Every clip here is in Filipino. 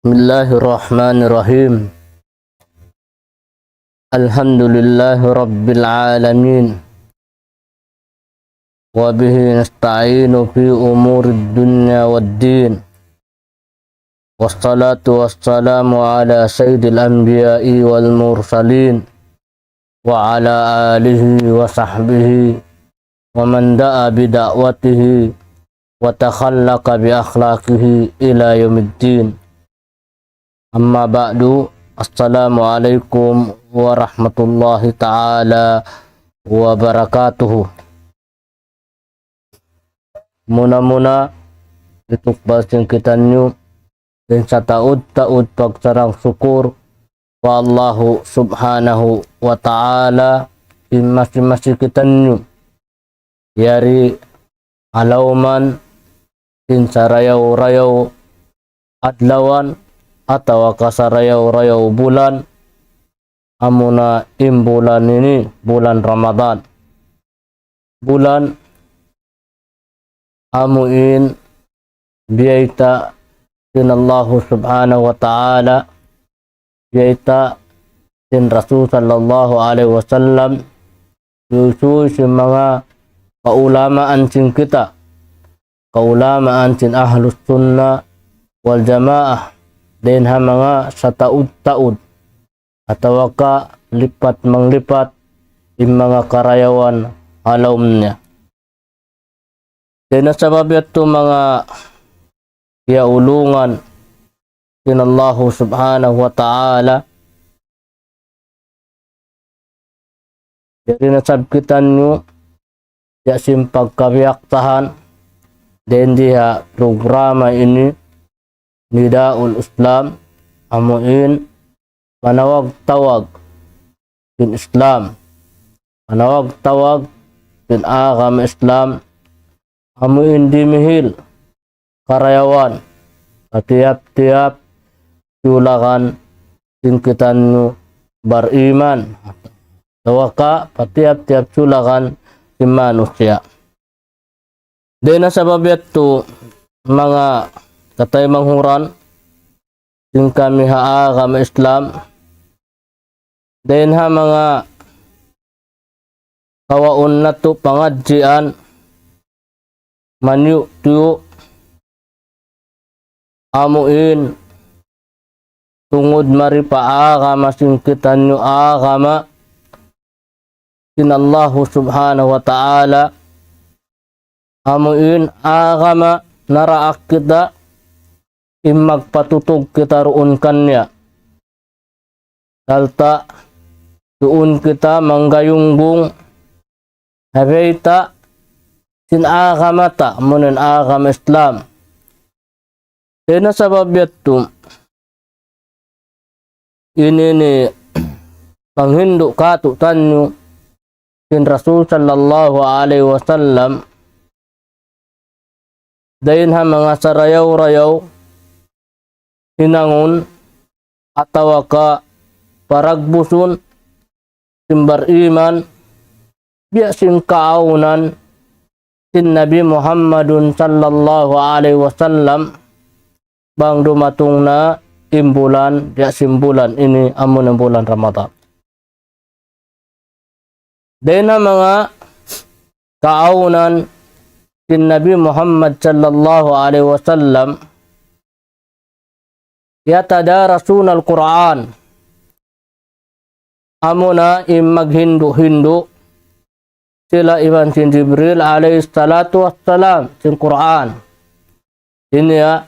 Bismillahirrahmanirrahim. Alhamdulillahi rabbil alamin. Wa bihi nasta'inu fi umurid dunya waddin. Wassalatu wassalamu ala sayyidil anbiya'i wal mursalin wa ala alihi wa sahbihi wa man da'a bida'watihi wa takhallaqa bi akhlaqihi ila yaumiddin. Amma ba'du. Assalamualaikum warahmatullahi ta'ala wabarakatuh. Muna-muna ituk basing kita nyo din sa taud-taud pagsarang syukur wa Allahu subhanahu wa ta'ala in masing-masing kita nyo yari alauman din sa rayaw-rayaw adlawan atau kasarayaw-rayaw bulan amuna bulan ini bulan Ramadan, bulan amuin biyaita din Allah subhanahu wa ta'ala, biyaita din Rasul sallallahu alaihi wasallam, yusuy si mga kaulamaan sin kita, kaulamaan sin ahlus sunnah wal jamaah, din ha mga sa taud-taud atawa ka lipat manglipat yung mga karayawan halawm niya. Din na sabab ito mga iaulungan din Allah subhanahu wa ta'ala. Dari nasabkitan nyo ya simpagkabiyaktahan din diha programa ini Nidaul Islam amuin manawag-tawag din Islam, manawag-tawag din agama Islam amuin dimihil karayawan tiap-tiap tulakan din kita nyo bariman tawaka patiap-tiap tulakan si manusia. Din na sabab ito mga katay manghuran din kami agama Islam, din ha mga kawaon na to pangadjian manyu tuyo amuin tungod mari paagama singkitan nyo agama sin Allah subhanahu wa ta'ala, amuin agama naraak kita magpatutog kita roon kanya salta doon kita manggayungbong habita sin agamata munen agam Islam. Kaya sabab yato ini ni panghindu kato tanyo sin Rasul sallallahu alaihi wasallam dahin ha mga sarayaw-rayaw hinangon atawa ka paragbuson simbar iman biasin kaaunan sin Nabi Muhammadun sallallahu alaihi wasallam bang dumatong na imbulan biasin bulan ini amun ang bulan Ramadan. Dahil na mga kaaunan sin Nabi Muhammad sallallahu alaihi wasallam yatadarasuna al-Quran amuna maghindu-hindu sila iban sin Jibril alaihi salatu wassalam sin Quran ini ya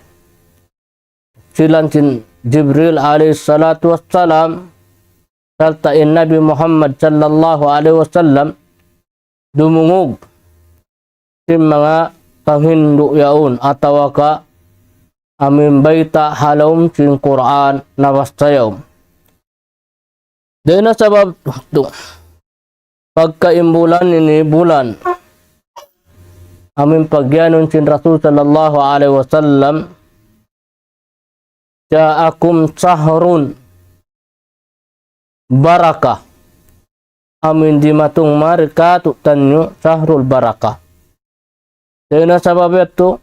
silan sin Jibril alaihi salatu wassalam salta in Nabi Muhammad sallallahu alaihi wasallam dumungog sin mga panghindu yaun atawa ka amin baita halawm sin Quran nawastayaw. Dahil na sabab pagkaimbulan ini bulan amin pagyanon sin Rasul sallallahu alaihi wasallam ja'akum sahrun barakah amin di matong marika tutanyo sahrul barakah. Dahil na sabab ito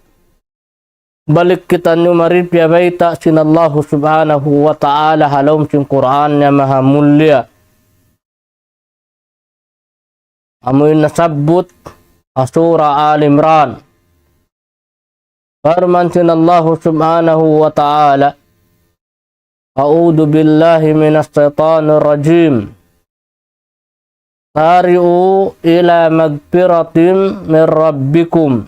balik kita nyo maripya baita sinallahu subhanahu wa ta'ala halom sin Quran nya maha mulia. Amoy nasabut asura Al-Imran. Firman sinallahu subhanahu wa ta'ala, A'udhu billahi minas shaitanir rajim. Sari'u ila magfiratin min rabbikum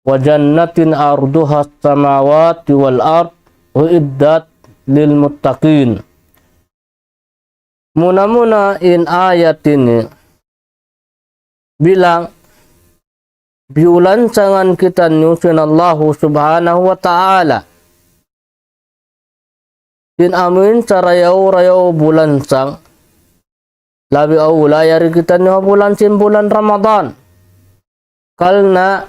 wa jannatin arduha samawati wal ard uiddat lil muttaqin. Muna-muna in ayat ini bilang biulansangan kita nyusun Allah subhanahu wa ta'ala in amin sarayaw-rayaw bulan sang labi awla yari kita nyo bulan Ramadan kalna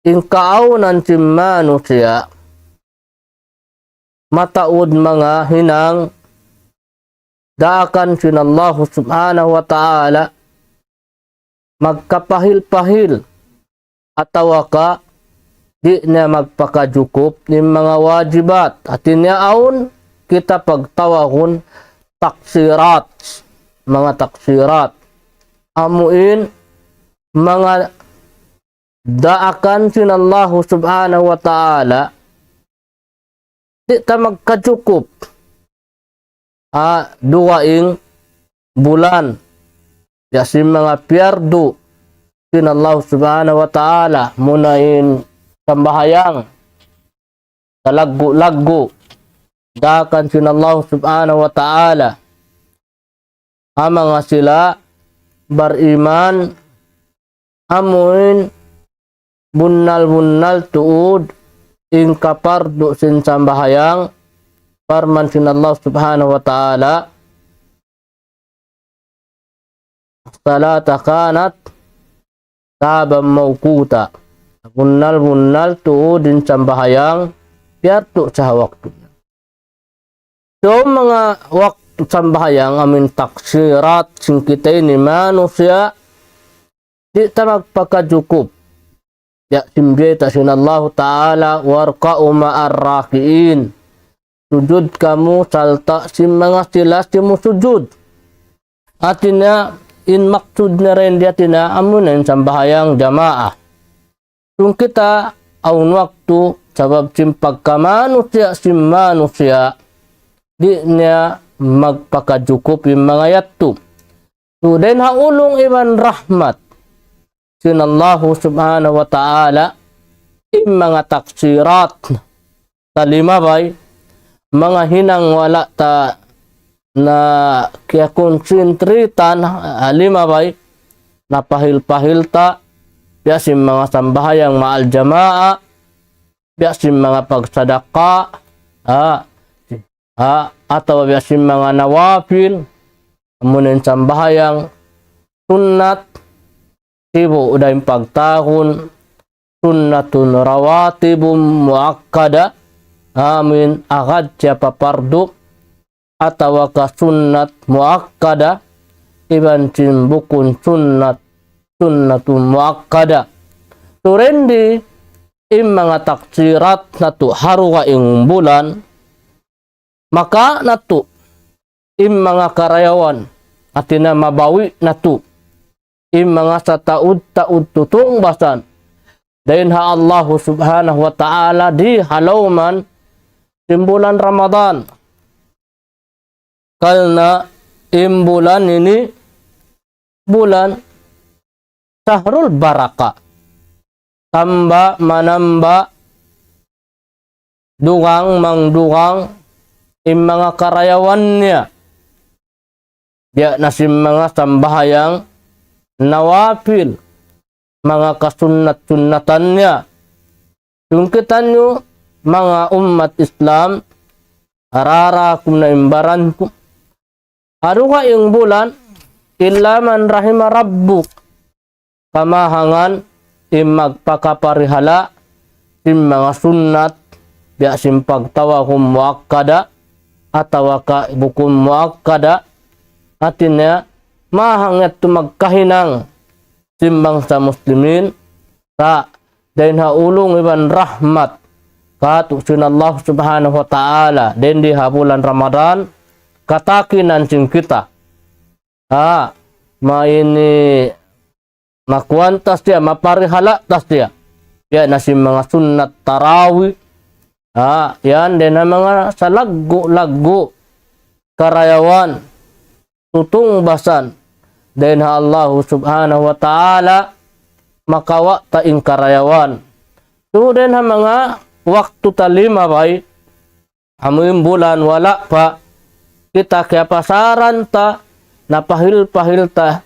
in kaaunan sim manusia mataud mga hinang daakan sinallahu subhanahu wa ta'ala magkapahil-pahil atawaka di na magpakajukup ng mga wajibat at inyaon kita pagtawahon taksirat, mga taksirat amuin mga daakan sinallahu subhanahu wa ta'ala di ta magkajukup duwaing bulan yasin mga piyardo sinallahu subhanahu wa ta'ala munain sambahayang talaggo-laggo dakan sinallahu subhanahu wa ta'ala mga sila bariman amuin bunnal tuud ing kapardo sin sambahayang farman sinallahu subhanahu wa ta'ala salata kanat tabam maukuta bunnal tuud in sambahayang piarto sa waktu. So mga waktu sambahayang amin taksirat sing kita ini manusia di ta magpakajukup ya simjeta sinallahu ta'ala warka'u ma'ar rakiin sujud kamu salta sim mga sila simu sujud atina in maksud na rin diatina amunin sambahayang jamaah kung kita aun waktu sabab sim pagkamanusia sim manusia di niya magpakajukup yung mga yattu. So then haulong iban rahmat sinallahu subhanahu wa ta'ala yung mga taksirat talimabay mga hinang wala ta na kaya konsentritan halimabay napahil-pahil ta biasim mga sambahayang maal jamaa biasim mga pagsadaka atau biasim mga nawafil amunin sambahayang sunnat tibo udah pagtahun sunnatun rawatibum muakkada amin agad siapa pardu atau ka sunnat muakkada iban cimbukun sunnatun muakkada turendi im mga taksirat na tu haruwa ing bulan maka natu im mga karayawan atina mabawi natu im mga sa taud tutung basan dahin ha Allah subhanahu wa ta'ala di halauman simbulan Ramadan kalna im bulan ini bulan sahrul baraka tamba manamba dugang mangdugang im mga karayawannya dia nasim mga sambahayang nawafil mga kasunnat-sunnatannya yung kita nyo mga umat Islam arara kum na imbaran ko haruha yung bulan illa man rahima rabbuk kamahangan im magpakaparihala im mga sunnat biasim pagtawahum muakkada atawa ka bukum muakkada atinnya mahangat tu magkahinang simbang sa muslimin sa dan ulung iban rahmat katu sin Allah subhanahu wa ta'ala dan di bulan Ramadan katakinan sing kita ini makuantas dia maparihala tas dia ya nasi mga sunnat tarawih yan din mga sa lagu karayawan tutung basan din Allah subhanahu wa ta'ala makawa taing karayawan so din mga waktu talima bay amuin bulan wala pa kita kaya pasaran ta napahil-pahil ta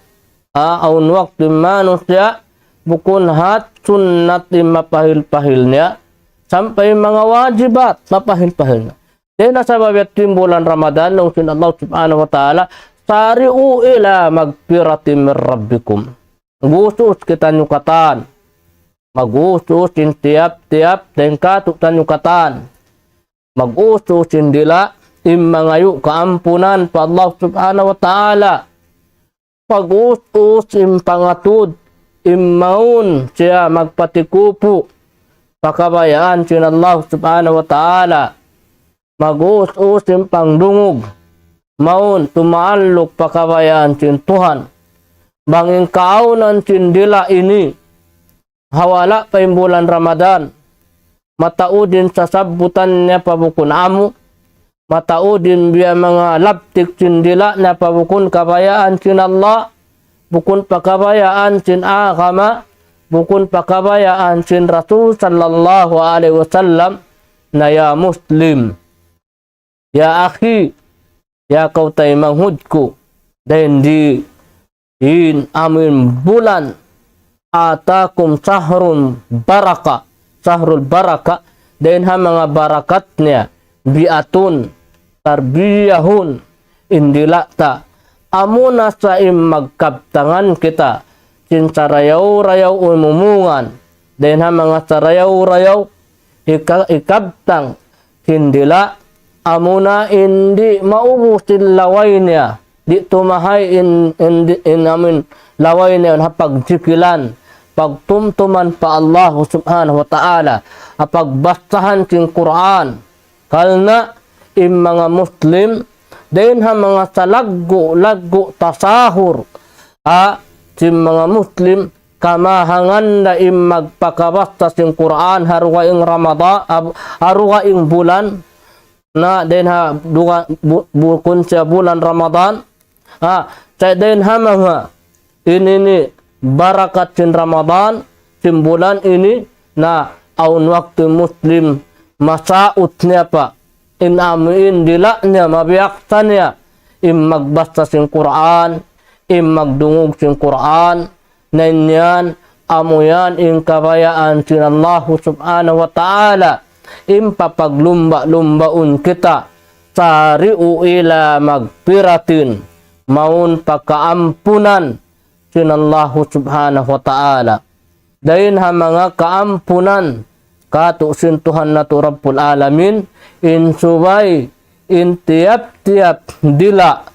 aun waktu manusia bukun hat sunnat mapahil-pahilnya sampai mga wajibat mapahil-pahilnya. Dahil nasa babiat bulan Ramadan nung sin Allah subhanahu wa ta'ala sari'u ila magpirati min rabbikum. Gusus kita nyukatan. Magusus in tiap-tiap dan katuk tanyukatan. Magusus in dila imangayu keampunan pa Allah subhanahu wa ta'ala. Pagusus im pangatud immaun siya magpatikupu pakabayaan sin Allah subhanahu wa ta'ala. Magusus im pangdungog maun tumaalok pakabayaan sin Tuhan. Banging kaunan sin dila ini hawala pa yung bulan Ramadan. Mataudin sa sabutan niya pabukun amu. Mataudin biya mga laptik sindila na pabukun kabayaan sin Allah. Bukun pakabayaan sin agama. Bukun pakabayaan sin Rasul sallallahu alaihi wasallam. Na ya Muslim. Ya akhi. Ya kau tay manghudku. Dahil di in amin bulan. Atakum sahrun baraka sahrul baraka dan mga barakatnya biatun tarbiyahun indilata amuna sa magkaptangan kita sin sarayaw-rayaw umumungan dan mga sarayaw-rayaw ikabtang hindila amuna indi maubusin lawaynya di tumahay in amin lawaynya hapagjikilan pagtumtuman pa Allah subhanahu wa ta'ala apagbastahan sin Quran kalna im mga Muslim din mga salaggo tasahur sin mga Muslim kamahangan na im magpakabasta sin Quran haruga ing Ramadan haruga ing bulan na din bukun sa bulan Ramadan sa din mga ini barakat sin Ramadan sin bulan ini na aun waktu Muslim masaut niya pa inamuin dila niya mabiyakta niya im magbasta sin Quran im magdungog sin Quran nanyan amuyan in kabayaan sin Allah subhanahu wa ta'ala im papaglumba-lumbaun kita sari'u ila magpiratin maun pagkaampunan sin Allah subhanahu wa ta'ala. Dahin mga kaampunan kato sin Tuhan na to Rabbul Alamin in subay in tiap-tiap dila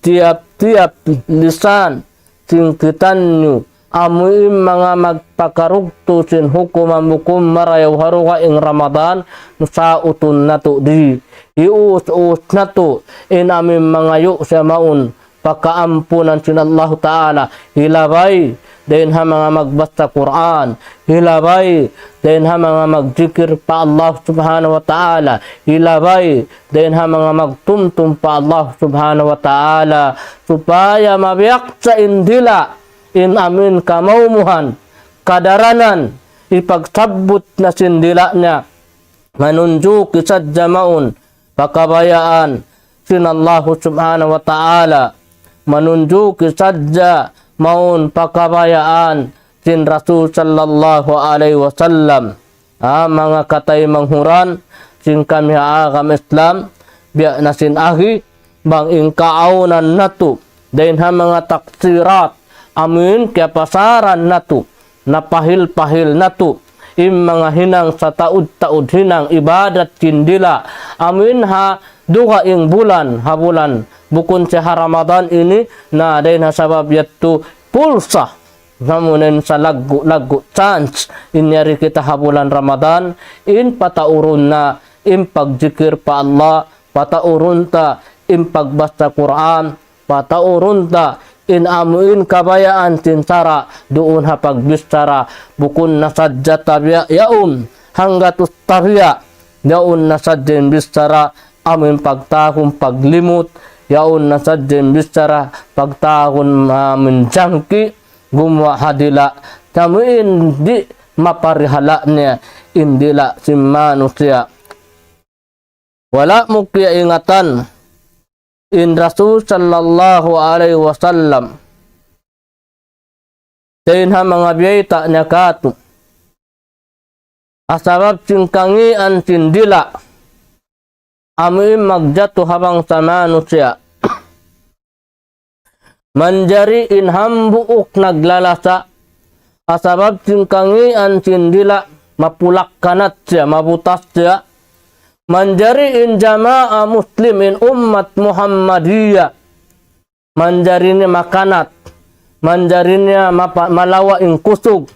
tiap-tiap lisan singkitan nyo amuin mga magpakarugto sin hukum marayaw haruka ing Ramadan sa utun na to di ius na to in amin mga yu sa maun pagkaampunan sin Allah Ta'ala hilabay din mga magbasta Quran hilabay din mga magjikir pa Allah Subhanahu wa Ta'ala hilabay din mga magtumtum pa Allah Subhanahu wa Ta'ala supaya mabiyak sa indila in amin kamaumuhan kadaranan ipagsabot na sindila niya manunjuk isad jamaun pakabayaan sin Allah Subhanahu wa Ta'ala manunjuk sadja maun pakabayaan sin Rasul sallallahu alaihi wasallam mga katay manghuran sin kami agam Islam biya na sin ahi bang ingkaunan natu dahin mga taksirat amin kaya pasaran natu napahil-pahil natu im mga hinang sa taud-taud hinang ibadat cindila amin duha ing bulan bulan bukun sa Ramadan ini na dahil sabab yaitu pulsa namunin sa lagu chance inyari kita habulan Ramadan in pataurun na in pagjikir pa Allah, pataurun ta in pagbasa Quran, pataurun ta in amuin kabayaan tinsara doon ha pagbistara bukun na sadya tabiya yaum hangga tustabiya yaun na sadya bistara amuin pagtakong paglimot yaun na sadya bistara pagtakong menjangki gumwa hadila tamuin di maparihala niya indila si manusia wala mo kaya ingatan in Rasul sallallahu alaihi wasallam dahin ha mga biyayta niya kato asabab singkangian sindila amuin magjato habang sa manusia manjari in hambuok naglalasa asabab singkangian sindila mapulak kanat siya mabutas siya manjari in jamaah muslimin umat Muhammadiyah manjarinya makanat manjarinya malawa in kusug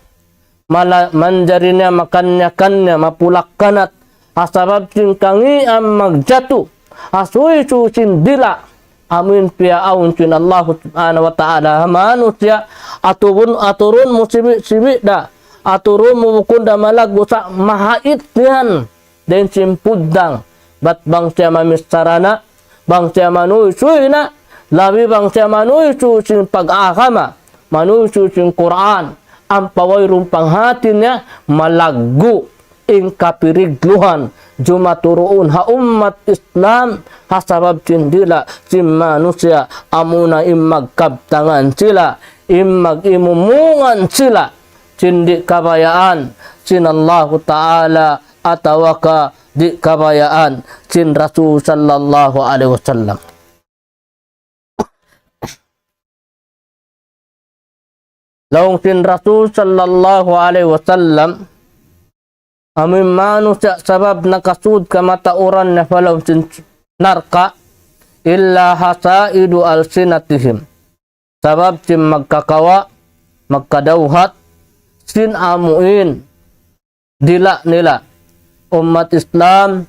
manjarinya makannya mapulak kanat asabab singkangi am magjatu asuy susin dila amin piaun sin Allah subhanahu wa ta'ala manusia aturun musibi da aturun mukunda malag busa mahait niyan den simpudang bat bang siya mamistarana bang siya manuisuy na labi bang siya manuisuy pag-akama manuisuy Quran ang pawayrong panghatin niya malaggo ing kapirigluhan jumaturoon ha umat Islam hasabab sindila si manusia amuna imagkabtangan sila imumungan sila sindi kabayaan sinallahu ta'ala atawaka di kabayaan sin Rasul sallallahu alaihi wasallam laung sin Rasul sallallahu alaihi wasallam amin manusia sabab nakasud kamatauran na falaw sin narka illa hasaidu alsinatihim sabab sin magkakawa magkadawhat sin amuin dila nila umat Islam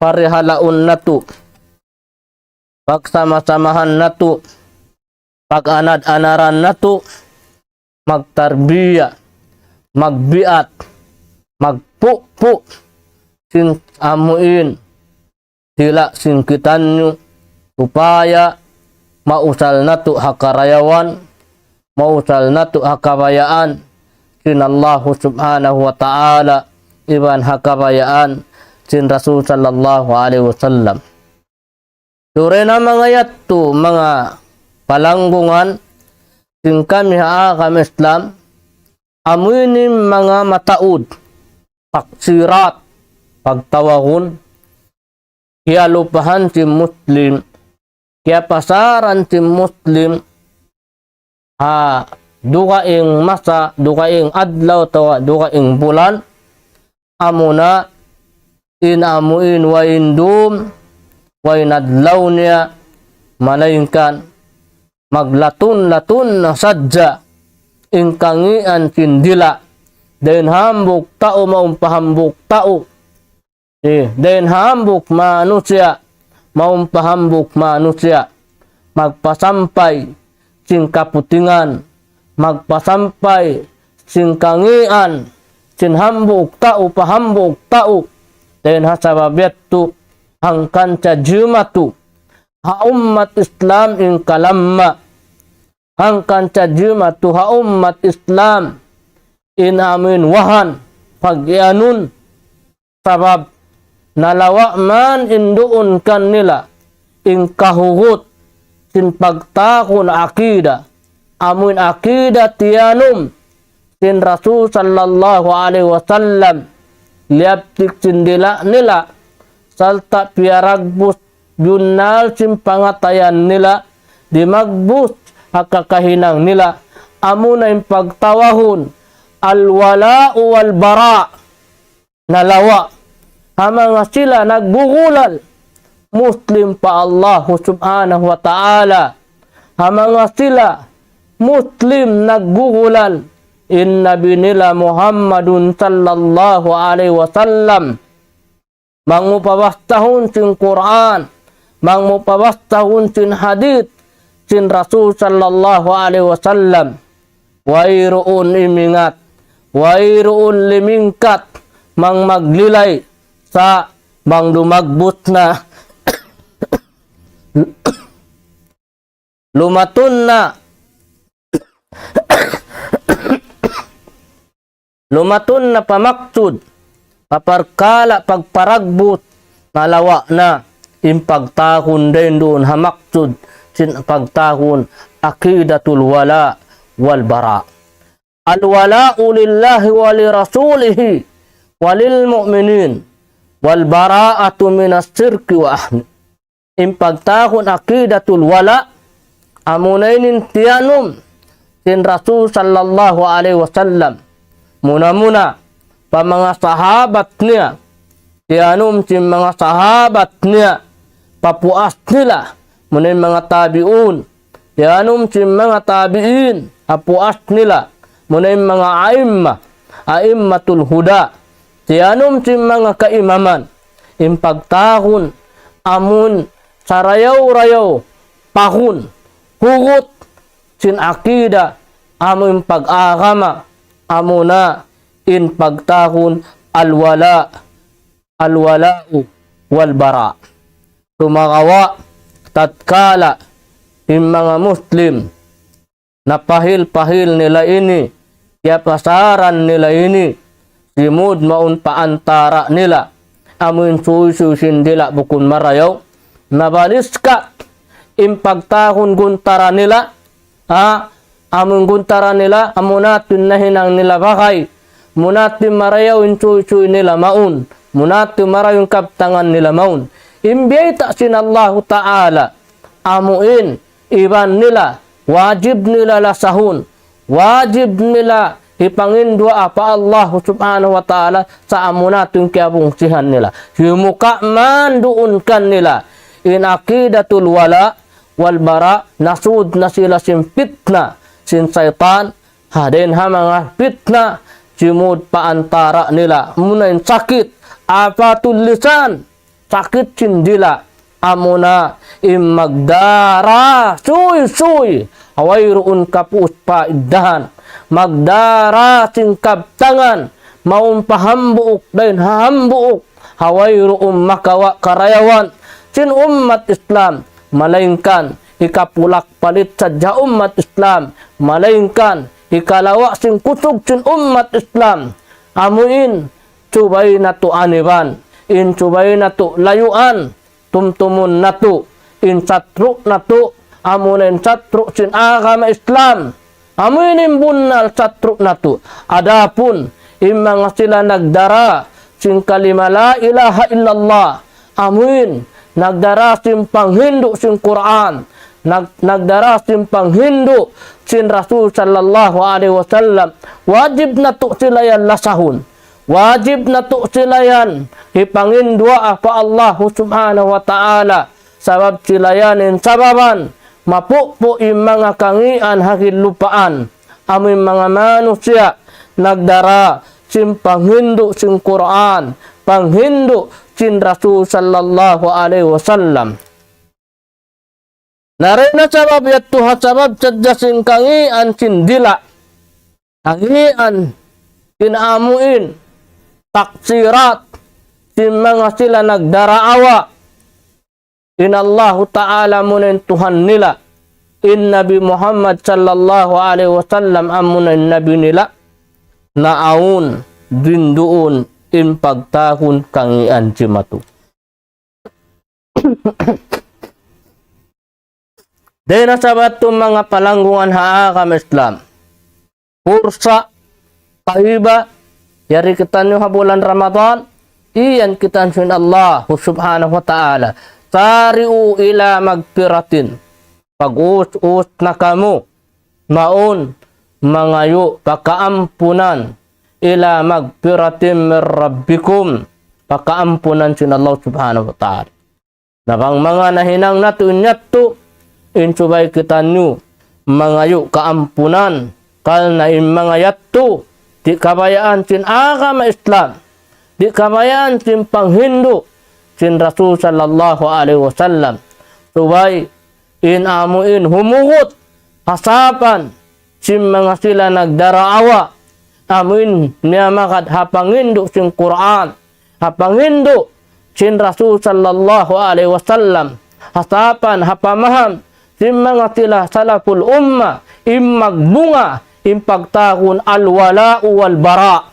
parihalaun natu pagsama-samahan natu pag-anad-anaran natu magtarbiya magbiat magpupu sin amuin dila singkitan nyo upaya mausal natu hakarayawan mausal natu hakabayaan sin Allah subhanahu wa ta'ala iban hakabayaan sin Rasul sallallahu alaihi wasallam. Sure na mga yatto mga palanggungan sin kami kami Islam amuin mga mataud paksirat pagtawahon kaya lupahan si Muslim kaya pasaran si Muslim dukaing masa dukaing adlaw tawa dukaing bulan amuna inamuin wa indum wa inadlaw niya malaingkan maglatun-latun na sadya ingkangian sindila den hambuk tao maumpahambuk tao den hambuk manusia maumpahambuk manusia magpasampay sing kaputingan magpasampay sing kangian sin hambuk tao pahambuk tao den hasababettu hangkan ca jumatu ha ummat Islam in kalamma hangkan ca jumatu ha ummat Islam in amin wahan pagyanun sabab nalawa man induun kan nila in kahugot sin pagtakon akida amin akida tiyanum sin Rasul sallallahu alaihi wasallam liaptik sindila nila salta piaragbus junal sin pangatayan nila di magbus hakakahinang nila amuna yung pagtawahon alwala wal bara nalawa hamanga sila nagbugulal Muslim pa Allah subhanahu wa ta'ala hamanga sila Muslim naggugulan in nabi nila Muhammadun sallallahu alaihi wasallam mangupabastahun sin Quran, mangupabastahun sin hadith sin Rasul sallallahu alaihi wasallam. Wairuun imingat, wairuun limingkat, mang maglilay sa mang dumagbut na lumatun na lumatun na pamaksud paparkala pagparagbut nalawa na impagtahon din doon hamaksud sin pagtahon akidatul wala wal bara. Al wala'u lillahi wa li rasulihi wa lil mu'minin wal bara'atu minas sirki wa ahli. Impagtahon akidatul wala amunainin tiyanum sin Rasul sallallahu alaihi wasallam. Muna-muna pa mga sahabat niya, tiyanum sin mga sahabat niya, papuas nila, muna mga tabi'un, tiyanum sin mga tabi'in, apuas nila, muna mga aimmatul huda, tiyanum sin mga kaimaman, impagtahon, amun, sarayaw-rayaw, pahun, hugot, sin akida, amun pag-agama, amuna in pagtahon alwala'u wal bara. Tumagawa tatkala in mga Muslim napahil-pahil nila ini, kaya pasaran nila ini, simud maun paantara nila, amun suy-susin dila bukun marayaw, nabaliska in pagtahon guntara nila, amun guntara nila, amunatin na hinang nila bakay, munatin marayaw in suy-suy nila maun, munatin marayaw yung kaptangan nila maun. Imbiyata sin Allah Ta'ala, amuin, iban nila, wajib nila lasahun, wajib nila ipangindua pa Allah subhanahu wa ta'ala sa amunatin kiabungsihan nila. Himuka man doon kan nila, in akidatul wala wal bara, nasud na sila sin fitna, sin syaitan, hadin ha mga fitna, simud paantara nila, muna yung sakit, apatul lisan, sakit sindila, amuna magdara, suy, hawayroon kapus pa iddahan, magdara sin kaptangan, maun pahambuok, dahin hahambuok, hawayroon makawa karayawan, sin ummat Islam, malaingkan, ikapulak palit sadya umat Islam, malaingkan, ikalawa sin kusog sin umat Islam, amuin, subay na to aniban, in subay na to layuan, tumtumun na to, in satru na to, amunin satru sin agama Islam, amuin imbunal satru na to, adapun, in mga sila nagdara, sin kalima la ilaha illallah, amuin, nagdara sin panghindu sin Quran, nagdara sin panghindu sin Rasul sallallahu alaihi wasallam, wajib na to sila yan lasahun, wajib na to sila yan ipangindua pa Allah subhanahu wa ta'ala, sabab sila yan in sababan mapupo yung mga kangian hakil lupaan, amoy mga manusia nagdara sin panghindu sin Quran, panghindu sin Rasul sallallahu alaihi wasallam. Narin na sabab yatuha sabab sadya sin kangian sin dila, kangian sin amuin, taksirat, sin mga sila nagdaraawa, in Allah Ta'ala munin Tuhan nila, in Nabi Muhammad sallallahu alaihi wasallam amunin Nabi nila, naawun din doon in pagtahon kangian jimatu. Dena sabat itong mga palanggungan haakam Islam, pursa, kaiba, yari kita nyo habulan Ramadan, iyan kita nyo Allah subhanahu wa ta'ala, sari'u ila magpiratin, pag-us-us na kamo, maun, mangayo, pakaampunan, ila magpiratin min rabbikum, pakaampunan sin Allah subhanahu wa ta'ala. Nabang mga nahinang nato, insubay kita nyo, mangayo kaampunan kalna in mga yatto di kabayaan sin agama Islam, di kabayaan sin panghindu sin Rasul sallallahu alaihi wasallam. Subay in amuin humugot hasapan sin mga sila nagdaraawa amuin niya makat hapangindu sin Quran, hapangindu sin Rasul sallallahu alaihi wasallam, hasapan hapamaham sin mga sila salaful umma magbunga pagtakon alwala wal bara.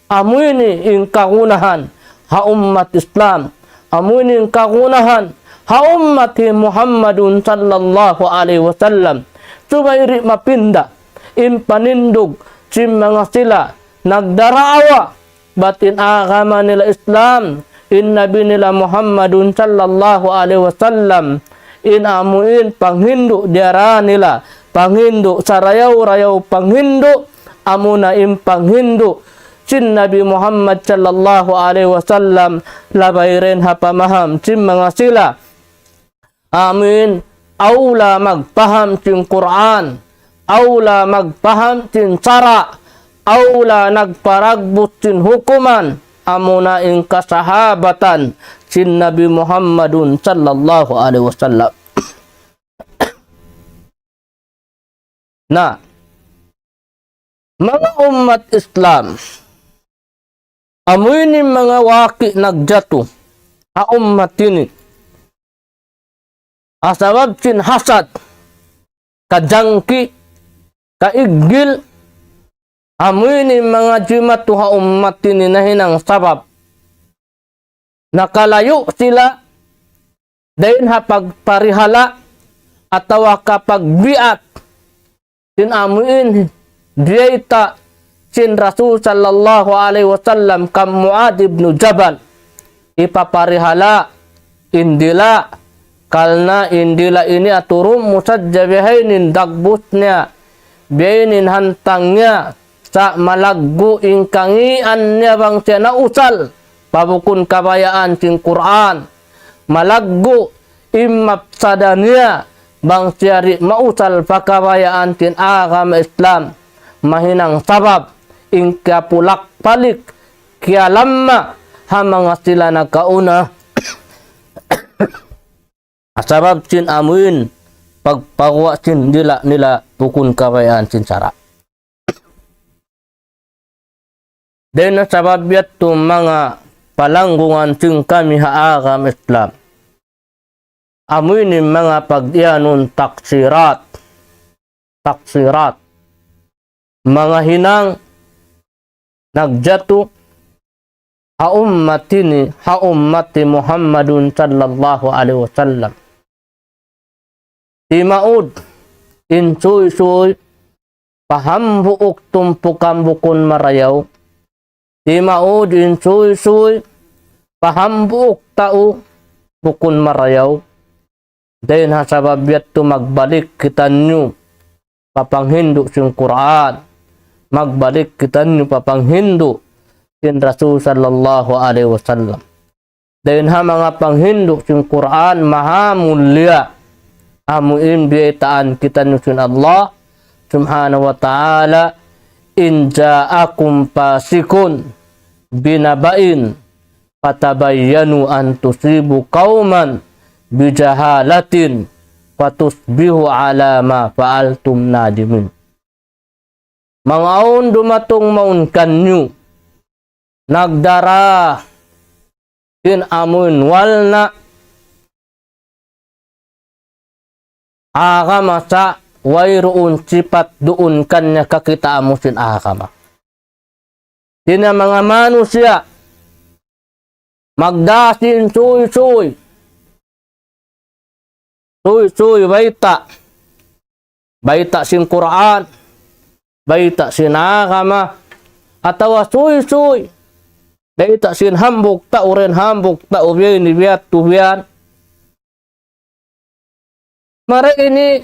Amuini in kagunahan ha ummat Islam, amuini in kagunahan ha ummat Muhammadun sallallahu alaihi wasallam. Subayri mapinda panindog sin mga sila nagdaraawa batin agama nila Islam in nabi nila Muhammadun sallallahu alaihi wasallam in amuin panghindu diara nila panghindu sarayaw-rayaw panghindu amuna in panghindu sin Nabi Muhammad sallallahu alaihi wasallam labay rin hapamaham sin mga sila amin aula magpaham sin Quran, aula magpaham sin sara, aula nagparagbut sin hukuman amuna in kasahabatan sin Nabi Muhammadun sallallahu alaihi wasallam. Na mga umat Islam amoy ni mga waki nagjato a ummat ini asabab sin hasad kajangki kaigil amoy ni mga jimat ha ummat ini na hinang sabab nakalayo sila dayon ha pagparihala atawa kapag biat sin amuin dieta sin Rasul sallallahu alaihi wasallam kam Muad ibn Jabal ipaparihala indila kalna indila ini aturum musajjabihainin dagbusnya biainin hantangnya sa malaggu ingkangian niya bang siya nausal pabukun kabayaan sin Quran malaggu imapsadanya bang siyari mausal pakabayaan tin agama Islam mahinang sabab ing kapulak palik kaya lamma ha mga sila nagkauna sabab sin amuin pagpagawa sin nila bukun kabayaan sin sara. Dahil na sabab yato mga palanggungan sin kami ha agama Islam amoy ni mga pagdianon taksirat mga hinang nagjato ha ummati Muhammadun sallallahu alaihi wasallam di maud in suy pahambuok tumpukam bukun marayaw di maud in suy pahambuok tao bukun marayaw. Dahil hasabab yato magbalik kita nyo papanghindu sin Quran, magbalik kita nyo papanghindu sin Rasul sallallahu alaihi wasallam. Dahil ha mga panghindu sin Quran mahamulya amuin biyaitaan kita nyo sin Allah subhanahu wa ta'ala in ja'akum pasikun binabain patabayyanu an tusibu qauman bijahalatin patusbihu ala ma fa'altum nadimin. Mangaon dumatong maun kanyo nagdara in amun walna agama sa wayroon sipat doon kanya kakita mo sin agama. Sina mga manusia magdasin suy baita sin Quran, baita sin agama, atawa suy baita sin hambuk ta uren hambuk ta ubyan ni biat tuhyan. Mara ini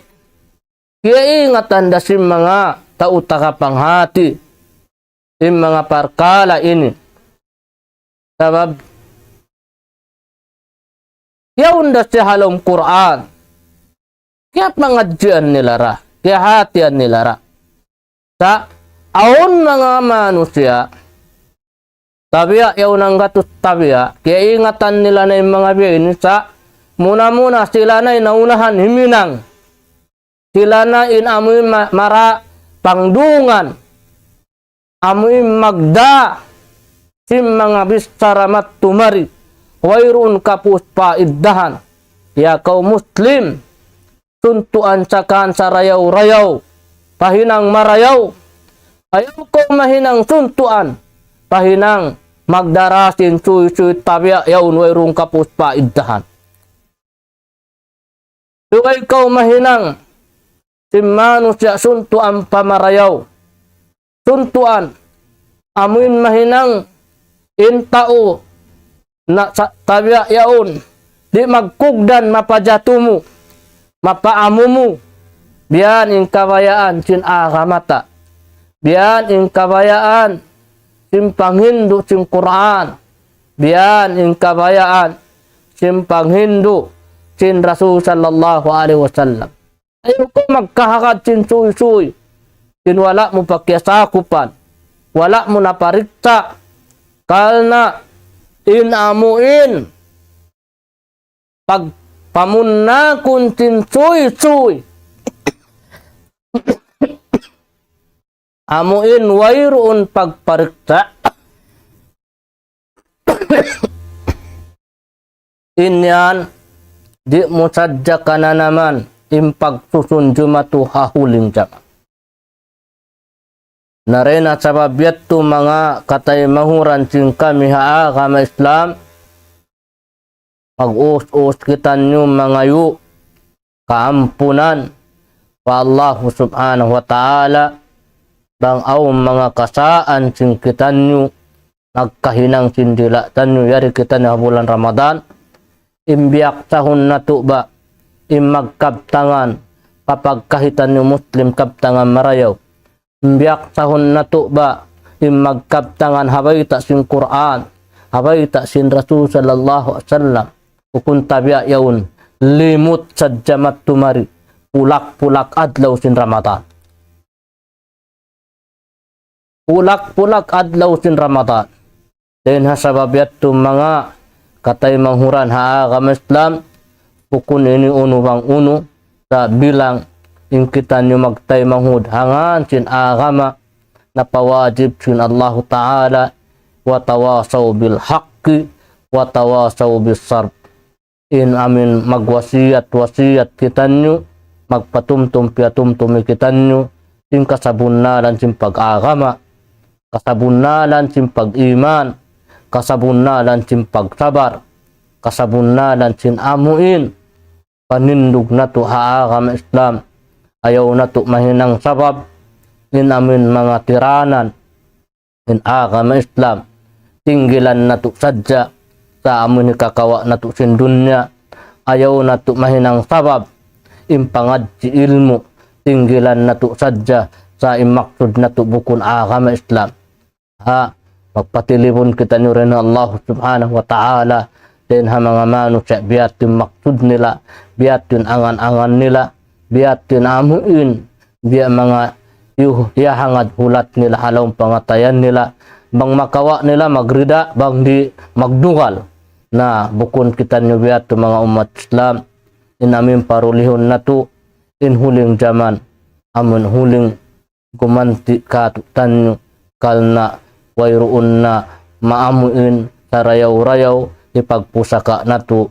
kaya ingatan da sin mga tautaka panghati sin mga parkala ini sabab yaun da si halom Quran kaya pangadyan nila ra kehatian nila ra. Sa aon mga manusia, tabiya yaw nang gatus tabiya, kaya ingatan nila na yung mga biyain sa muna-muna sila na naunahan himinang. Sila na inamoy mara pangdungan. Amoy magda sim mga bisaramat tumari. Wairun kapus paiddahan. Ya kau muslim. Tuntuan sakan sa rayaw-rayaw. Pahinang marayaw. Ayaw ko mahinang tuntuan. Pahinang magdarasin suy-suy tabiya yaun wairun kapus paiddahan. Duway kau mahinang manusia suntuan pamarayaw. Suntuan. Amuin mahinang intao na tabiya yaun. Di magkugdan mapajatumu. Mapaamumu. Biyan in kabayaan sin agamata. Biyan in kabayaan sin panghindu sin Quran. Biyan in kabayaan sin panghindu sin Rasul sallallahu alaihi wasallam. Ayaw ko magkahakad sin suy-suy. Sin wala mo pakyasakupan. Wala mo naparikta. Kalna inamuin. Pag pamunakon sin suy-suy. Amuin wayroon pagparikta. Inyan di mo sadya ka na naman. Impagsusunjumatu hahuling jama. Narena sababiat tu mga katay mahuran sing kami agama Islam. Mag-us-us kita nyo mga yu kaampunan pa Allah subhanahu wa ta'ala bang aw mga kasaan sing kita nyo nagkahinang sindila tanyo yari kita na bulan Ramadan. Imbiyak tahun na to ba magkabtangan kapag kahitan yung Muslim kabtangan marayaw. Biyak tahun na to ba magkabtangan habayta sin Quran, habayta sin Rasul sallallahu alaihi wasallam. Ukun tabiya yaun limut sa jamat tumari pulak-pulak adlaw sin Ramadan. Pulak-pulak adlaw sin Ramadan. Then hasababiyat to mga katay manghuran agama Islam. Ukun ini uno bang uno sa bilang in kita nyo magtay manghud hangan sin agama na pawajib sin Allah Ta'ala wa tawasaw bil haqqi wa tawasaw bis sarb. In amin magwasiyat kita nyo magpatumtum piatumtum kita nyo sin kasabunalan sin pag-agama, kasabunalan sin pag-iman, kasabunalan sin pagsabar, kasabunalan sin amuin. Panindog na to haagama Islam. Ayaw na to mahinang sabab in amin mga tiranan in agama Islam. Tinggilan na to sadya sa amin kakawa na to sin dunya. Ayaw na to mahinang sabab in pangadji ilmu. Tinggilan na to sadya sa imaksud na to bukun agama Islam. Magpatilipon kita nyo rin Allah subhanahu wa ta'ala. Den ha mga manusia biat yung maksud nila, biat yung angan-angan nila, biat yung amuin, biat mga hangad hulat nila halong pangatayan nila, bang makawa nila magrida, bang di magdungal na bukun kita nyo biat yung mga umat Islam, in amin parulihon na to, in huling zaman, amun huling gumanti katutan nyo, kalna wayroon na maamuin sa rayaw-rayaw, ipagpusaka na to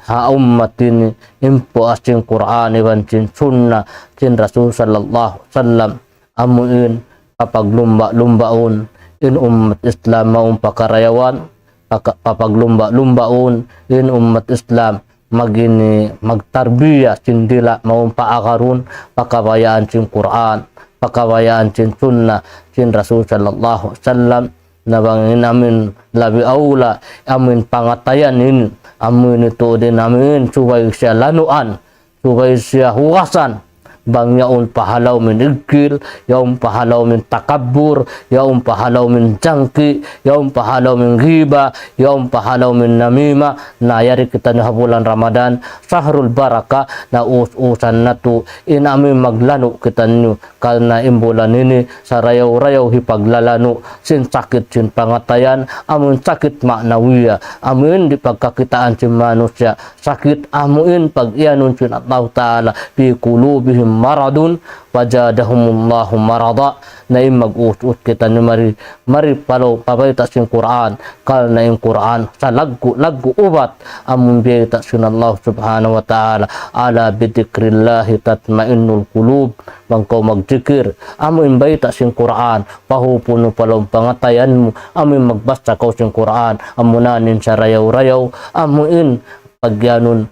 haummatin impo asing Quran iban sin sunnah sin Rasul sallallahu alaihi wasallam amuin kapag lumba-lumbaon in umat Islam maong pakarayawan kapag lumba-lumbaon in umat Islam magini magtarbiya sin dila maong paakarun pakabayaan sin Quran pakabayaan sin sunnah sin Rasul sallallahu alaihi wasallam na bangin amin labi aula amin pangatayan ini amin itu din amin supaya siya lanuan supaya siya huwasan bang yaun pahalaw min igkil, yaun pahalaw min takabur, yaun pahalaw min jangki, yaun pahalaw min ghiba, yaun pahalaw min namima. Na yari kita ni bulan Ramadan sahrul barakah na usan natu inami maglano kita nyo karena imbulan ini sarayaw-rayaw hipaglalano sin sakit sin pangatayan amun sakit maknawiya amun di pagkakitaan sin manusia sakit amun pag iyanun sin Allah Ta'ala fi qulubihim maradun wajadahumullahu marada na mag-ut kita ni mari palaw pabayta sin Quran kal na yung Quran sa laggu ubat amun biyayta sin Allah Subhanahu wa Ta'ala ala bidikrillahi tatmainnul qulub bangkaw magzikir amun bayta sin Quran pahupuno palaw pangatayan mo amun magbasta kaw sin Quran amunanin sa rayaw-rayaw amun pagyanon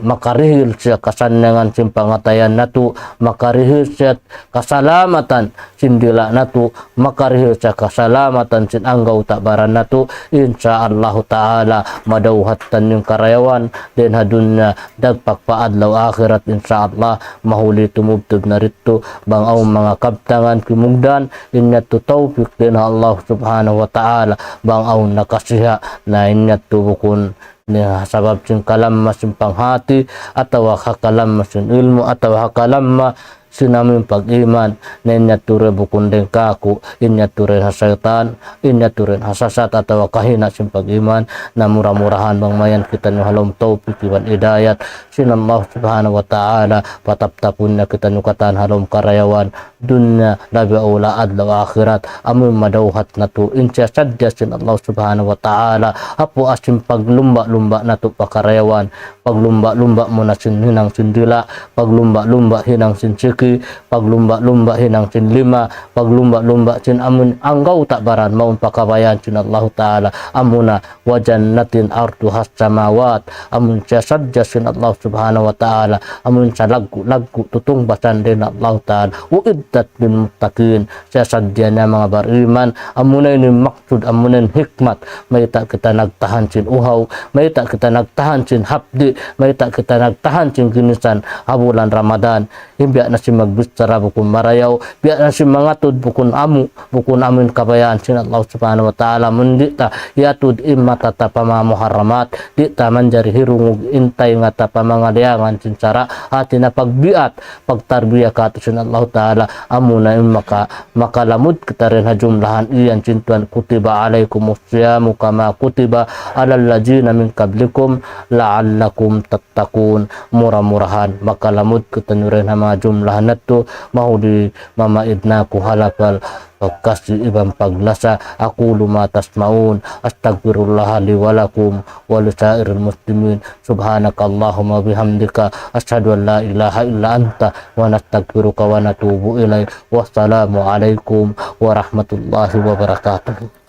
makarihil siya kasanangan sin pangatayan natu makarihil siya kasalamatan sin dila natu makarihil siya kasalamatan sin anggaw tabaran natu insyaallah ta'ala madawhatan yung karayawan din hadunya dagpakpaadlaw akhirat insyaallah mahuli tumubtub na rito bang ang mga kabtangan kimugdan inyat tawfiq din Allah Subhanahu wa Ta'ala bang ang nakasiha na inyat tubukun niya sabab sin kalamma sin panghati atawa hakalamma sin ilmu atawa hakalamma sinamin pag-iman na inyat bukun din kaku inyat hasaitan inyat hasasat atawa kahina sin pag-iman na murah-murahan bang mayan kita nyo halom tawfiq iwan idayat sin Allah Subhanahu wa Ta'ala pataptapun na kita nyo katan halom karayawan dunya labi aula adlaw akhirat amun madawhat na to insya sadya sin Allah Subhanahu wa Ta'ala hapo asin paglumba-lumba na to pakarayawan paglumba-lumba mo na sin hinang sindila paglumba-lumba hinang sin siki paglumba-lumba hinang sin lima paglumba-lumba sin amun anggaw takbaran maun pakabayan sin Allah Ta'ala amuna wajannatin arduhas samawat amun siya sadya sin Allah Subhanahu wa Ta'ala amun sa lagu tutung basan din Allah Ta'ala uiddat bin muttaqin siya sadya na mga bariman amuna ini maksud amuna hikmat may tak kita nagtahan sin uhaw may tak kita nagtahan sin hapdi may tak kita nagtahan sin kinisan bulan Ramadan biya na si magbistara bukun marayaw biya na si mangatud bukun amin kabayaan sin Allah Subhanahu wa Ta'ala mundi ta yatud imma tata pamamuharamat di ta manjari hirungug intay nga ta pamangaliangan sin sara hati na pagbiat pagtarbiya ka sin Allah Ta'ala amuna yung makalamud kita rin ha jumlahan iyan cintuan kutiba alaikumus siyamu kama kutiba alal ladzina min qablikum la'allakum tattaqun murah-murahan makalamud kita rin ha mga jumlahan na to mahuli mamaid na kuhalakal pagkasi ibang paglasa aku ma tasmaun astagfirullah li walakum wa lisairil muslimin subhanakallahumma bihamdika asyhadu an la ilaha illa anta wa nastaghfiruka wa natubu ilaik wassalamu alaikum warahmatullahi wabarakatuh.